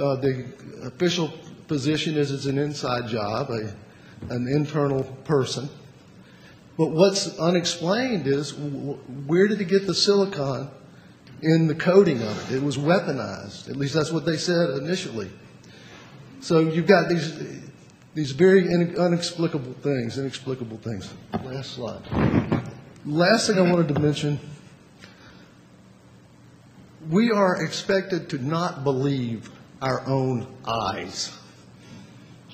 The official position is it's an inside job, an internal person. But what's unexplained is where did he get the silicon in the coating of it? It was weaponized. At least that's what they said initially. So you've got these very inexplicable things. Last slide. Last thing I wanted to mention, we are expected to not believe our own eyes.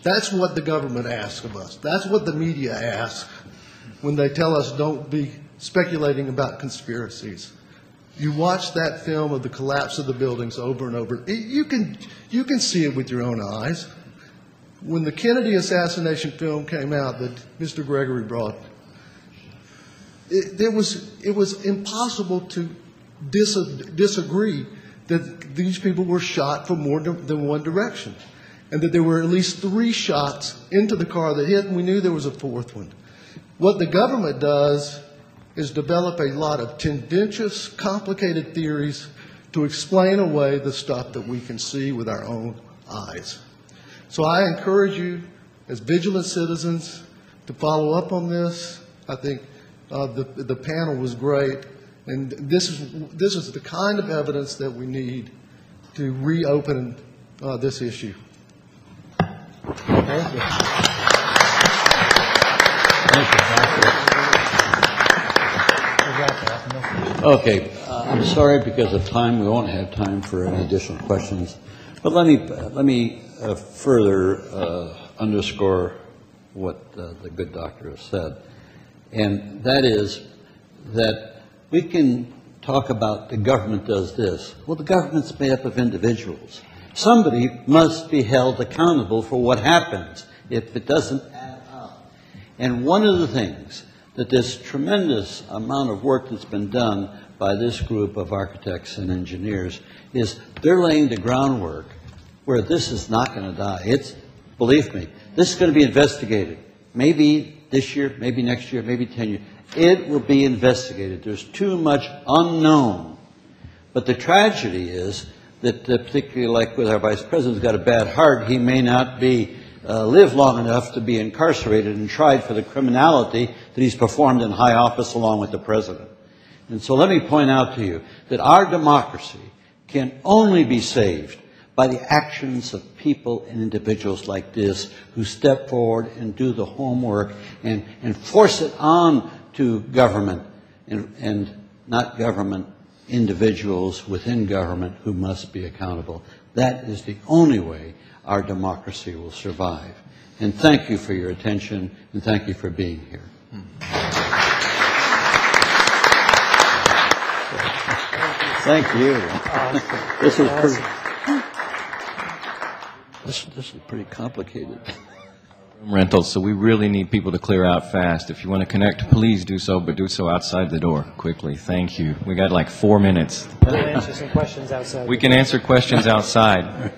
That's what the government asks of us. That's what the media asks when they tell us don't be speculating about conspiracies. You watch that film of the collapse of the buildings over and over. You can see it with your own eyes. When the Kennedy assassination film came out that Mr. Gregory brought, it was impossible to disagree that these people were shot from more than one direction, and that there were at least 3 shots into the car that hit, and we knew there was a 4th one. What the government does is develop a lot of tendentious, complicated theories to explain away the stuff that we can see with our own eyes. So I encourage you, as vigilant citizens, to follow up on this. I think the panel was great, and this is the kind of evidence that we need to reopen this issue. Thank you. Okay, I'm sorry because of time we won't have time for any additional questions, but let me further underscore what the good doctor has said, and that is that we can talk about the government does this. Well, the government's made up of individuals. Somebody must be held accountable for what happens if it doesn't add up. And one of the things that this tremendous amount of work that's been done by this group of architects and engineers is they're laying the groundwork where this is not going to die. Believe me, this is going to be investigated. Maybe this year, maybe next year, maybe 10 years. It will be investigated. There's too much unknown. But the tragedy is that particularly like with our vice president's got a bad heart, he may not live long enough to be incarcerated and tried for the criminality that he's performed in high office along with the president. And so let me point out to you that our democracy can only be saved by the actions of people and individuals like this who step forward and do the homework and force it on to government and not government, individuals within government who must be accountable. That is the only way our democracy will survive. And thank you for your attention, and thank you for being here. Thank you. This is pretty complicated. Rentals, so we really need people to clear out fast. If you want to connect, please do so, but do so outside the door quickly. Thank you. We got like 4 minutes. We can answer some questions outside. We can answer questions outside.